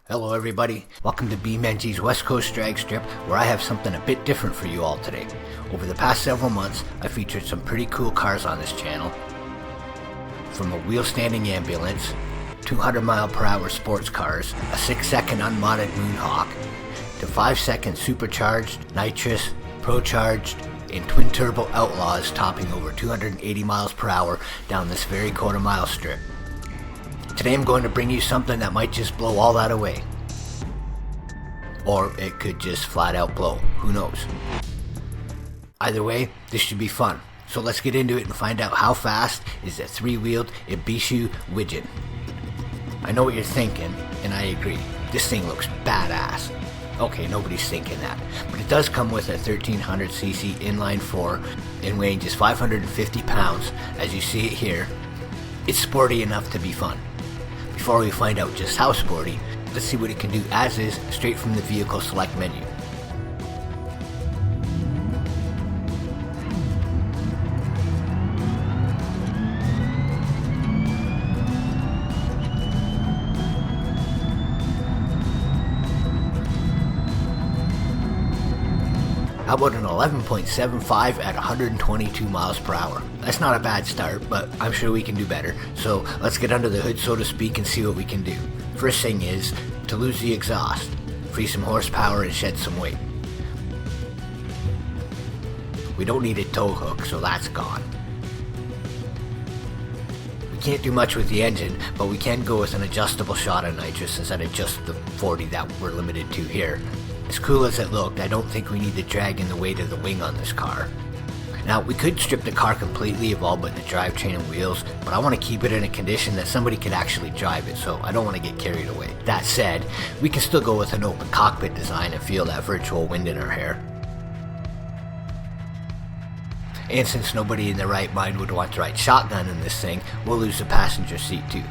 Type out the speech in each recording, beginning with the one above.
Hello everybody, welcome to BeamNG's West Coast drag strip, where I have something a bit different for you all today. Over the past several months, I featured some pretty cool cars on this channel. From a wheel-standing ambulance, 200-mile-per-hour sports cars, a 6-second unmodded Moonhawk, to 5-second supercharged, nitrous, pro-charged, and twin-turbo outlaws topping over 280 miles per hour down this very quarter-mile strip. Today I'm going to bring you something that might just blow all that away. Or it could just flat out blow, who knows. Either way, this should be fun. So let's get into it and find out how fast is a 3-wheeled Ibishu Wigeon. I know what you're thinking, and I agree. This thing looks badass. Okay, nobody's thinking that. But it does come with a 1300cc inline 4 and weighing just 550 pounds, as you see it here. It's sporty enough to be fun. Before we find out just how sporty, let's see what it can do as is, straight from the vehicle select menu. How about an 11.75 at 122 miles per hour? That's not a bad start, but I'm sure we can do better. So let's get under the hood, so to speak, and see what we can do. First thing is to lose the exhaust, free some horsepower and shed some weight. We don't need a tow hook, so that's gone. We can't do much with the engine, but we can go with an adjustable shot of nitrous instead of just the 40 that we're limited to here. As cool as it looked, I don't think we need to drag in the weight of the wing on this car. Now, we could strip the car completely of all but the drivetrain and wheels, but I want to keep it in a condition that somebody could actually drive it, so I don't want to get carried away. That said, we can still go with an open cockpit design and feel that virtual wind in our hair. And since nobody in their right mind would want to ride shotgun in this thing, we'll lose the passenger seat too.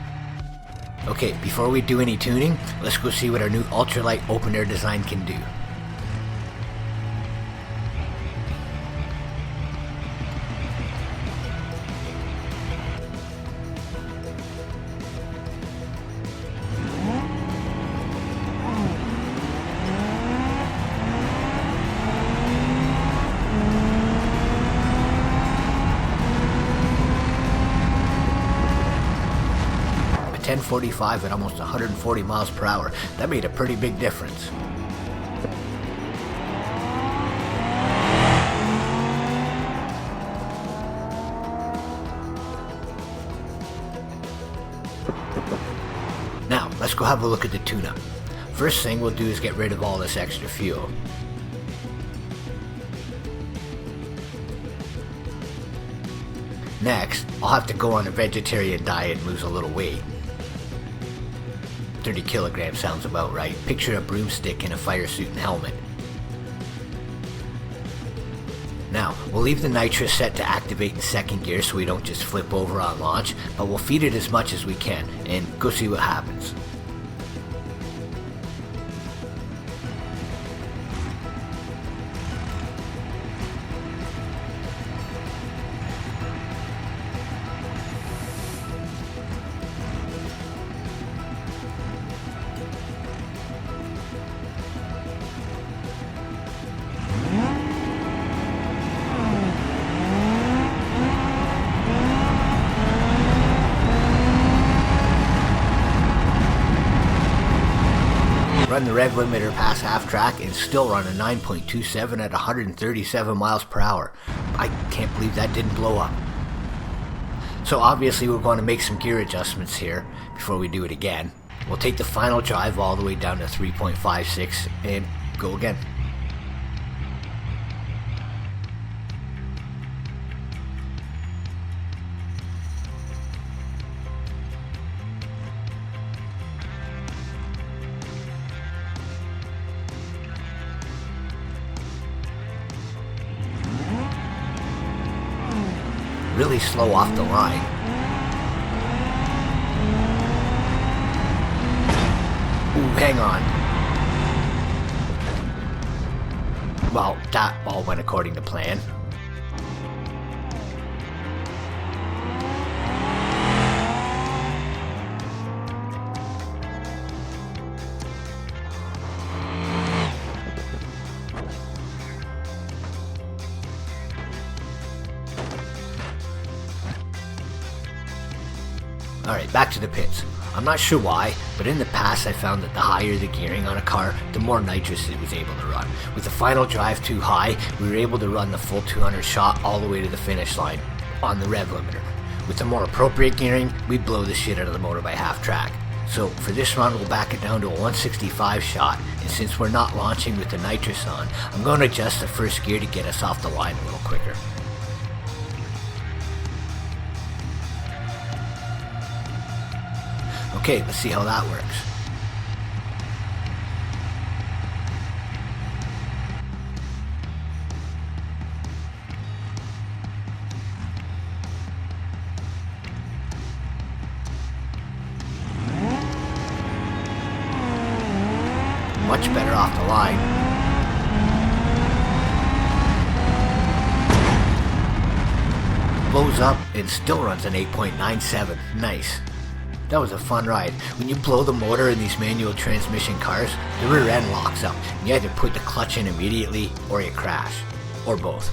Okay, before we do any tuning, let's go see what our new ultralight open air design can do. At 1045 at almost 140 miles per hour, that made a pretty big difference. Now, let's go have a look at the tune-up. First thing we'll do is get rid of all this extra fuel. Next, I'll have to go on a vegetarian diet and lose a little weight. 30 kilograms sounds about right. Picture a broomstick in a fire suit and helmet. Now, we'll leave the nitrous set to activate in second gear so we don't just flip over on launch, but we'll feed it as much as we can and go see what happens. Run the rev limiter past half track and still run a 9.27 at 137 miles per hour. I can't believe that didn't blow up. So obviously we're going to make some gear adjustments here before we do it again. We'll take the final drive all the way down to 3.56 and go again. Really slow off the line. Ooh, hang on. Well, that all went according to plan. Alright, back to the pits. I'm not sure why, but in the past I found that the higher the gearing on a car, the more nitrous it was able to run. With the final drive too high, we were able to run the full 200 shot all the way to the finish line on the rev limiter. With the more appropriate gearing, we blow the shit out of the motor by half track. So for this run, we'll back it down to a 165 shot, and since we're not launching with the nitrous on, I'm going to adjust the first gear to get us off the line a little quicker. Okay, let's see how that works. Much better off the line. Blows up and still runs an 8.97. Nice. That was a fun ride. When you blow the motor in these manual transmission cars, the rear end locks up. You either put the clutch in immediately or you crash. Or both.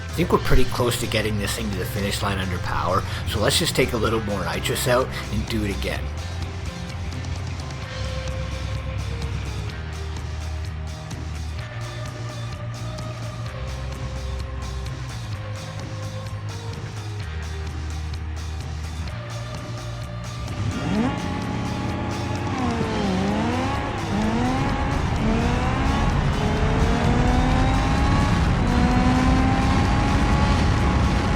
I think we're pretty close to getting this thing to the finish line under power, so let's just take a little more nitrous out and do it again.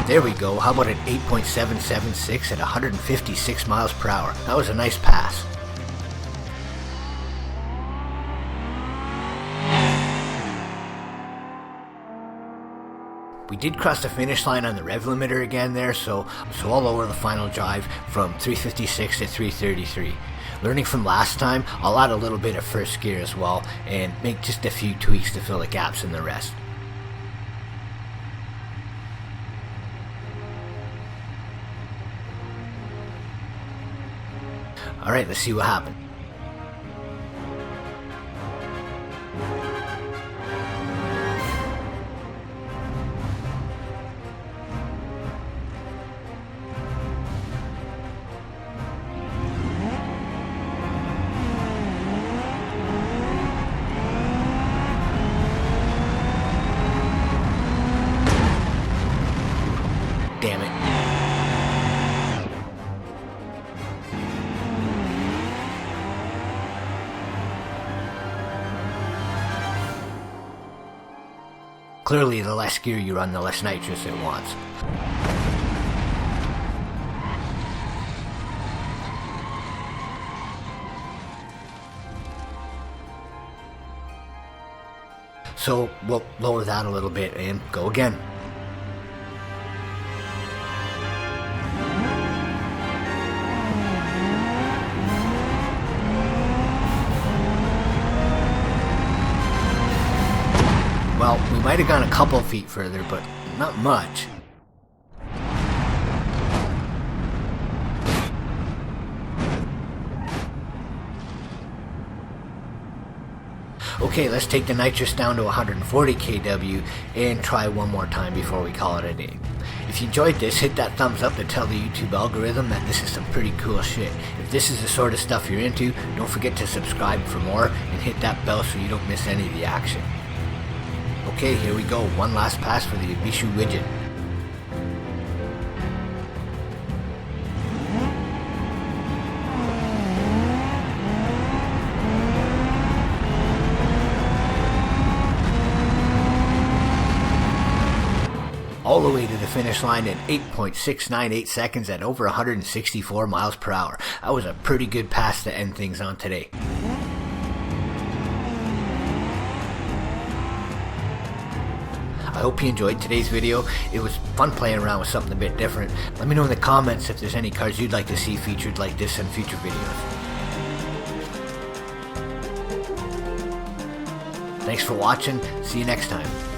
There we go, how about an 8.776 at 156 miles per hour? That was a nice pass. We did cross the finish line on the rev limiter again there, so I'll lower the final drive from 356 to 333. Learning from last time, I'll add a little bit of first gear as well and make just a few tweaks to fill the gaps in the rest. Alright, let's see what happened. Damn it. Clearly, the less gear you run, the less nitrous it wants. So we'll lower that a little bit and go again. Well, we might have gone a couple feet further, but not much. Okay, let's take the nitrous down to 140 kW and try one more time before we call it a day. If you enjoyed this, hit that thumbs up to tell the YouTube algorithm that this is some pretty cool shit. If this is the sort of stuff you're into, don't forget to subscribe for more and hit that bell so you don't miss any of the action. Okay, here we go. One last pass for the Ibishu Wigeon. All the way to the finish line in 8.698 seconds at over 164 miles per hour. That was a pretty good pass to end things on today. I hope you enjoyed today's video. It was fun playing around with something a bit different. Let me know in the comments if there's any cars you'd like to see featured like this in future videos. Thanks for watching. See you next time.